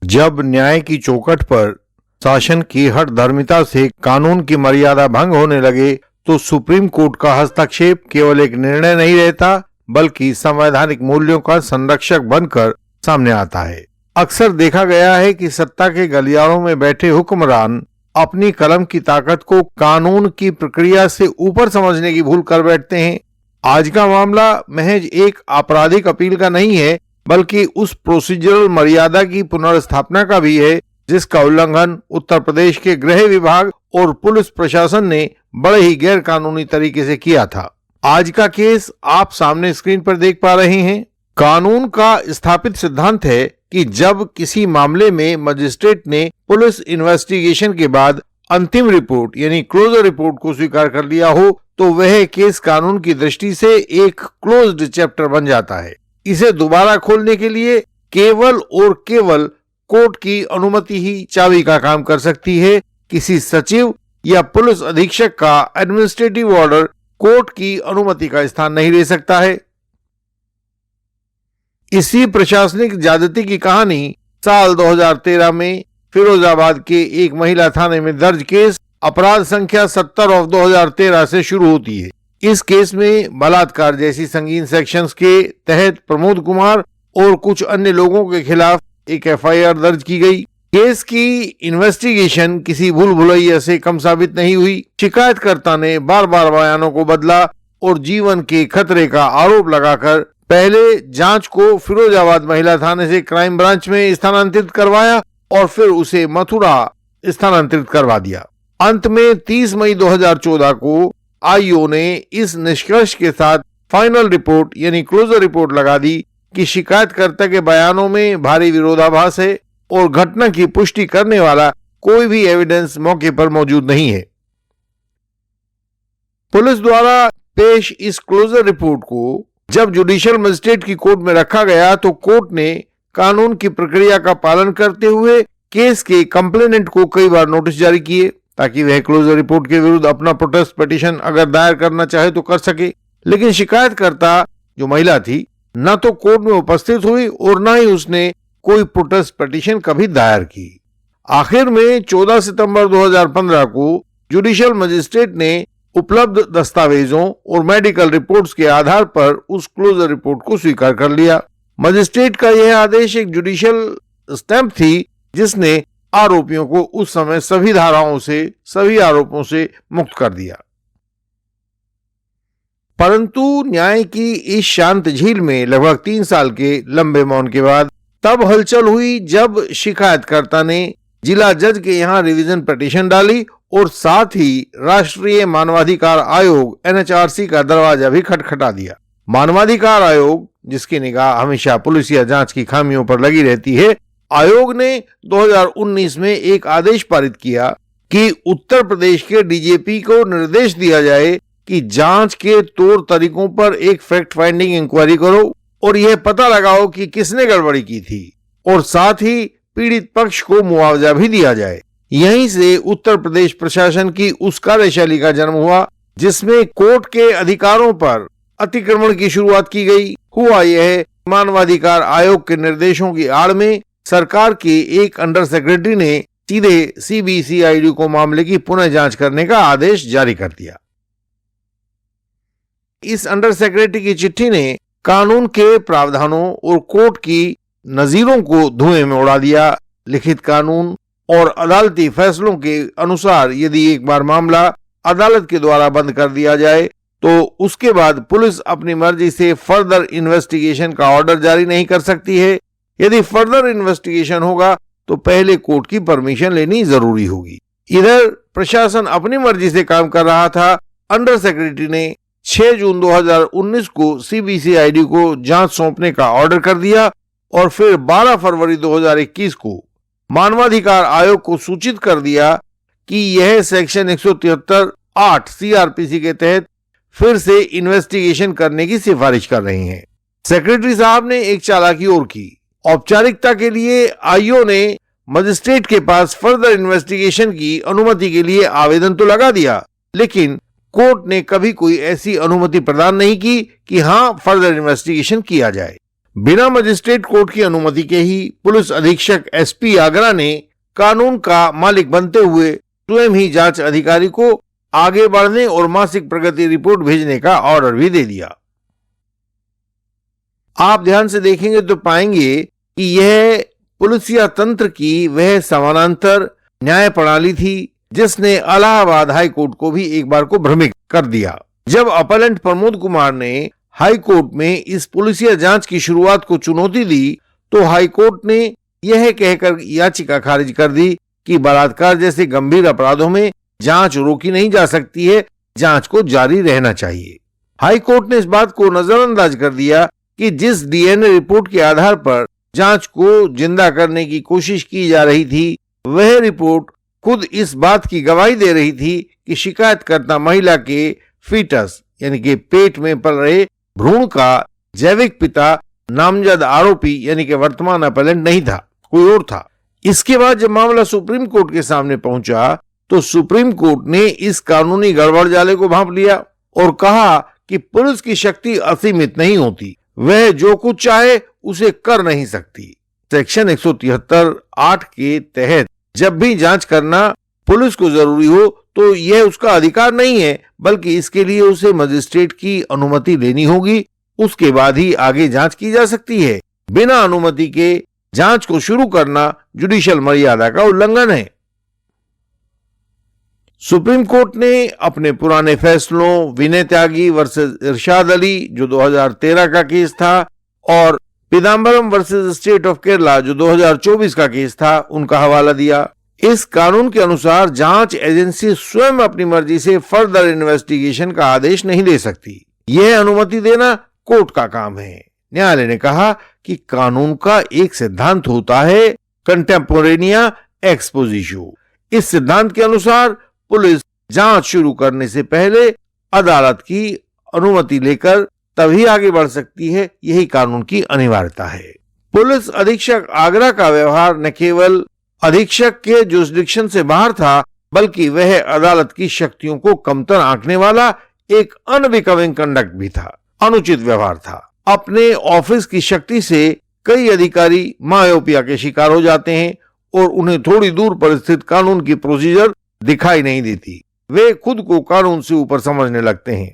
जब न्याय की चौखट पर शासन की हठधर्मिता से कानून की मर्यादा भंग होने लगे तो सुप्रीम कोर्ट का हस्तक्षेप केवल एक निर्णय नहीं रहता बल्कि संवैधानिक मूल्यों का संरक्षक बनकर सामने आता है। अक्सर देखा गया है कि सत्ता के गलियारों में बैठे हुक्मरान अपनी कलम की ताकत को कानून की प्रक्रिया से ऊपर समझने की भूल कर बैठते हैं। आज का मामला महज एक आपराधिक अपील का नहीं है बल्कि उस प्रोसीजरल मर्यादा की पुनर्स्थापना का भी है जिसका उल्लंघन उत्तर प्रदेश के गृह विभाग और पुलिस प्रशासन ने बड़े ही गैर कानूनी तरीके से किया था। आज का केस आप सामने स्क्रीन पर देख पा रहे हैं। कानून का स्थापित सिद्धांत है कि जब किसी मामले में मजिस्ट्रेट ने पुलिस इन्वेस्टिगेशन के बाद अंतिम रिपोर्ट यानी क्लोजर रिपोर्ट को स्वीकार कर लिया हो तो वह केस कानून की दृष्टि से एक क्लोज्ड चैप्टर बन जाता है। इसे दोबारा खोलने के लिए केवल और केवल कोर्ट की अनुमति ही चाबी का काम कर सकती है। किसी सचिव या पुलिस अधीक्षक का एडमिनिस्ट्रेटिव ऑर्डर कोर्ट की अनुमति का स्थान नहीं ले सकता है। इसी प्रशासनिक ज्यादती की कहानी साल 2013 में फिरोजाबाद के एक महिला थाने में दर्ज केस अपराध संख्या 70 ऑफ 2013 से शुरू होती है। इस केस में बलात्कार जैसी संगीन सेक्शंस के तहत प्रमोद कुमार और कुछ अन्य लोगों के खिलाफ एक एफआईआर दर्ज की गई। केस की इन्वेस्टिगेशन किसी भूल भुलैया से कम साबित नहीं हुई। शिकायतकर्ता ने बार बार बयानों को बदला और जीवन के खतरे का आरोप लगाकर पहले जांच को फिरोजाबाद महिला थाने से क्राइम ब्रांच में स्थानांतरित करवाया और फिर उसे मथुरा स्थानांतरित करवा दिया। अंत में 30 मई 2014 को आईओ ने इस निष्कर्ष के साथ फाइनल रिपोर्ट यानी क्लोजर रिपोर्ट लगा दी कि शिकायतकर्ता के बयानों में भारी विरोधाभास है और घटना की पुष्टि करने वाला कोई भी एविडेंस मौके पर मौजूद नहीं है। पुलिस द्वारा पेश इस क्लोजर रिपोर्ट को जब जुडिशियल मजिस्ट्रेट की कोर्ट में रखा गया तो कोर्ट ने कानून की प्रक्रिया का पालन करते हुए केस के कंप्लेनेंट को कई बार नोटिस जारी किए ताकि वह क्लोजर रिपोर्ट के विरुद्ध अपना प्रोटेस्ट पिटीशन अगर दायर करना चाहे तो कर सके। लेकिन शिकायतकर्ता जो महिला थी न तो कोर्ट में उपस्थित हुई और न ही उसने कोई प्रोटेस्ट पिटीशन कभी दायर की। आखिर में 14 सितंबर 2015 को जुडिशियल मजिस्ट्रेट ने उपलब्ध दस्तावेजों और मेडिकल रिपोर्ट्स के आधार पर उस क्लोजर रिपोर्ट को स्वीकार कर लिया। मजिस्ट्रेट का यह आदेश एक जुडिशियल स्टैंप थी जिसने आरोपियों को उस समय सभी धाराओं से सभी आरोपों से मुक्त कर दिया। परंतु न्याय की इस शांत झील में लगभग 3 साल के लंबे मौन के बाद तब हलचल हुई जब शिकायतकर्ता ने जिला जज के यहां रिवीजन पिटीशन डाली और साथ ही राष्ट्रीय मानवाधिकार आयोग एनएचआरसी का दरवाजा भी खटखटा दिया। मानवाधिकार आयोग जिसकी निगाह हमेशा पुलिस या जांच की खामियों पर लगी रहती है, आयोग ने 2019 में एक आदेश पारित किया कि उत्तर प्रदेश के डीजीपी को निर्देश दिया जाए कि जांच के तौर तरीकों पर एक फैक्ट फाइंडिंग इंक्वायरी करो और यह पता लगाओ कि किसने गड़बड़ी की थी और साथ ही पीड़ित पक्ष को मुआवजा भी दिया जाए। यहीं से उत्तर प्रदेश प्रशासन की उस कार्यशैली का जन्म हुआ जिसमें कोर्ट के अधिकारों पर अतिक्रमण की शुरुआत की गई। हुआ यह मानवाधिकार आयोग के निर्देशों की आड़ में सरकार के एक अंडर सेक्रेटरी ने सीधे सीबीसीआईडी को मामले की पुनः जांच करने का आदेश जारी कर दिया। इस अंडर सेक्रेटरी की चिट्ठी ने कानून के प्रावधानों और कोर्ट की नजीरों को धुएं में उड़ा दिया। लिखित कानून और अदालती फैसलों के अनुसार यदि एक बार मामला अदालत के द्वारा बंद कर दिया जाए तो उसके बाद पुलिस अपनी मर्जी से फर्दर इन्वेस्टिगेशन का ऑर्डर जारी नहीं कर सकती है। यदि फर्दर इन्वेस्टिगेशन होगा तो पहले कोर्ट की परमिशन लेनी जरूरी होगी। इधर प्रशासन अपनी मर्जी से काम कर रहा था। अंडर सेक्रेटरी ने 6 जून 2019 को सीबीसीआईडी को जांच सौंपने का ऑर्डर कर दिया और फिर 12 फरवरी 2021 को मानवाधिकार आयोग को सूचित कर दिया कि यह सेक्शन 173(8) सीआरपीसी के तहत फिर से इन्वेस्टिगेशन करने की सिफारिश कर रहे हैं। सेक्रेटरी साहब ने एक चालाकी और की। औपचारिकता के लिए आईओ ने मजिस्ट्रेट के पास फर्दर इन्वेस्टिगेशन की अनुमति के लिए आवेदन तो लगा दिया, लेकिन कोर्ट ने कभी कोई ऐसी अनुमति प्रदान नहीं की कि हां फर्दर इन्वेस्टिगेशन किया जाए। बिना मजिस्ट्रेट कोर्ट की अनुमति के ही पुलिस अधीक्षक एसपी आगरा ने कानून का मालिक बनते हुए स्वयं ही जांच अधिकारी को आगे बढ़ने और मासिक प्रगति रिपोर्ट भेजने का ऑर्डर भी दे दिया। आप ध्यान से देखेंगे तो पाएंगे कि यह पुलिसिया तंत्र की वह समानांतर न्याय प्रणाली थी जिसने इलाहाबाद हाई कोर्ट को भी एक बार को भ्रमित कर दिया। जब अपलेंट प्रमोद कुमार ने हाई कोर्ट में इस पुलिसिया जांच की शुरुआत को चुनौती दी तो हाई कोर्ट ने यह कहकर याचिका खारिज कर दी कि बलात्कार जैसे गंभीर अपराधों में जांच रोकी नहीं जा सकती है, जांच को जारी रहना चाहिए। हाई कोर्ट ने इस बात को नजरअंदाज कर दिया कि जिस डीएनए रिपोर्ट के आधार पर जांच को जिंदा करने की कोशिश की जा रही थी, वह रिपोर्ट खुद इस बात की गवाही दे रही थी कि शिकायतकर्ता महिला के फीटस यानी कि पेट में पल रहे भ्रूण का जैविक पिता नामजद आरोपी यानी कि वर्तमान अपलेंट नहीं था, कोई और था। इसके बाद जब मामला सुप्रीम कोर्ट के सामने पहुंचा तो सुप्रीम कोर्ट ने इस कानूनी गड़बड़ जाले को भांप लिया और कहा कि पुलिस की शक्ति असीमित नहीं होती, वह जो कुछ चाहे उसे कर नहीं सकती। सेक्शन 173(8) के तहत जब भी जांच करना पुलिस को जरूरी हो तो यह उसका अधिकार नहीं है, बल्कि इसके लिए उसे मजिस्ट्रेट की अनुमति लेनी होगी, उसके बाद ही आगे जांच की जा सकती है। बिना अनुमति के जांच को शुरू करना जुडिशियल मर्यादा का उल्लंघन है। सुप्रीम कोर्ट ने अपने पुराने फैसलों विनय त्यागी वर्सेस इरशाद अली जो 2013 का केस था और पिदाम्बरम वर्सेस स्टेट ऑफ केरला जो 2024 का केस था, उनका हवाला दिया। इस कानून के अनुसार जांच एजेंसी स्वयं अपनी मर्जी से फर्दर इन्वेस्टिगेशन का आदेश नहीं दे सकती, यह अनुमति देना कोर्ट का काम है। न्यायालय ने कहा कि कानून का एक सिद्धांत होता है कंटेम्पोरेनिया एक्सपोजिशो। इस सिद्धांत के अनुसार पुलिस जांच शुरू करने से पहले अदालत की अनुमति लेकर तभी आगे बढ़ सकती है, यही कानून की अनिवार्यता है। पुलिस अधीक्षक आगरा का व्यवहार न केवल अधीक्षक के जुरिसडिक्शन से बाहर था, बल्कि वह अदालत की शक्तियों को कमतर आंकने वाला एक अनबिकमिंग कंडक्ट भी था, अनुचित व्यवहार था। अपने ऑफिस की शक्ति से कई अधिकारी मायोपिया के शिकार हो जाते हैं और उन्हें थोड़ी दूर पर स्थित कानून की प्रोसीजर दिखाई नहीं देती, वे खुद को कानून से ऊपर समझने लगते हैं।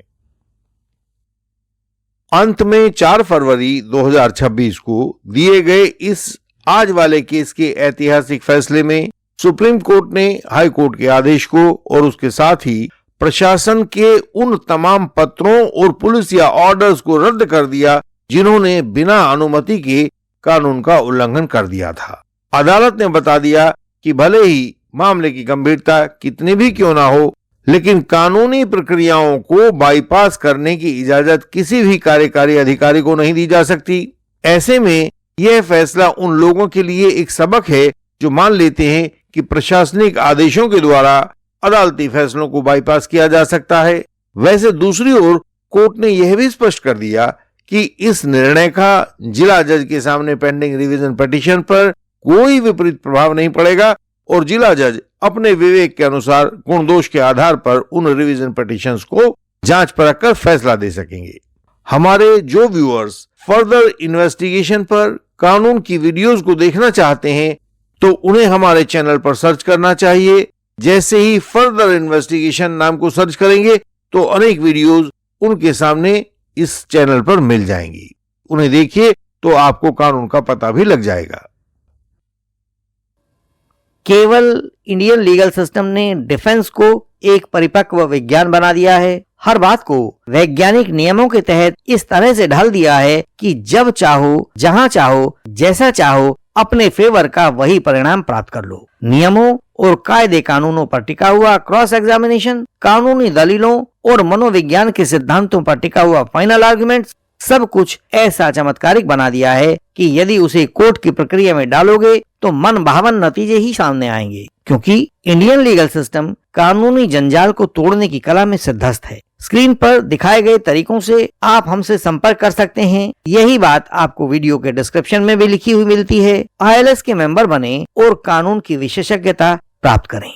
अंत में 4 फरवरी 2026 को दिए गए इस आज वाले केस के ऐतिहासिक फैसले में सुप्रीम कोर्ट ने हाई कोर्ट के आदेश को और उसके साथ ही प्रशासन के उन तमाम पत्रों और पुलिस या ऑर्डर्स को रद्द कर दिया जिन्होंने बिना अनुमति के कानून का उल्लंघन कर दिया था। अदालत ने बता दिया कि भले ही मामले की गंभीरता कितनी भी क्यों ना हो, लेकिन कानूनी प्रक्रियाओं को बाईपास करने की इजाजत किसी भी कार्यकारी अधिकारी को नहीं दी जा सकती। ऐसे में यह फैसला उन लोगों के लिए एक सबक है जो मान लेते हैं कि प्रशासनिक आदेशों के द्वारा अदालती फैसलों को बाईपास किया जा सकता है। वैसे दूसरी ओर कोर्ट ने यह भी स्पष्ट कर दिया कि इस निर्णय का जिला जज के सामने पेंडिंग रिवीजन पिटीशन पर कोई विपरीत प्रभाव नहीं पड़ेगा और जिला जज अपने विवेक के अनुसार गुण दोष के आधार पर उन रिवीजन पिटीशंस को जांच परख कर फैसला दे सकेंगे। हमारे जो व्यूअर्स फर्दर इन्वेस्टिगेशन पर कानून की वीडियोस को देखना चाहते हैं तो उन्हें हमारे चैनल पर सर्च करना चाहिए। जैसे ही फर्दर इन्वेस्टिगेशन नाम को सर्च करेंगे तो अनेक वीडियोस उनके सामने इस चैनल पर मिल जाएंगी, उन्हें देखिए तो आपको कानून का पता भी लग जाएगा। केवल इंडियन लीगल सिस्टम ने डिफेंस को एक परिपक्व विज्ञान बना दिया है। हर बात को वैज्ञानिक नियमों के तहत इस तरह से ढाल दिया है कि जब चाहो, जहां चाहो, जैसा चाहो अपने फेवर का वही परिणाम प्राप्त कर लो। नियमों और कायदे कानूनों पर टिका हुआ क्रॉस एग्जामिनेशन, कानूनी दलीलों और मनोविज्ञान के सिद्धांतों पर टिका हुआ फाइनल आर्गुमेंट्स, सब कुछ ऐसा चमत्कारिक बना दिया है कि यदि उसे कोर्ट की प्रक्रिया में डालोगे तो मन भावन नतीजे ही सामने आएंगे, क्योंकि इंडियन लीगल सिस्टम कानूनी जंजाल को तोड़ने की कला में सिद्धस्त है। स्क्रीन पर दिखाए गए तरीकों से आप हमसे संपर्क कर सकते हैं। यही बात आपको वीडियो के डिस्क्रिप्शन में भी लिखी हुई मिलती है। ILS के मेंबर बने और कानून की विशेषज्ञता प्राप्त करें।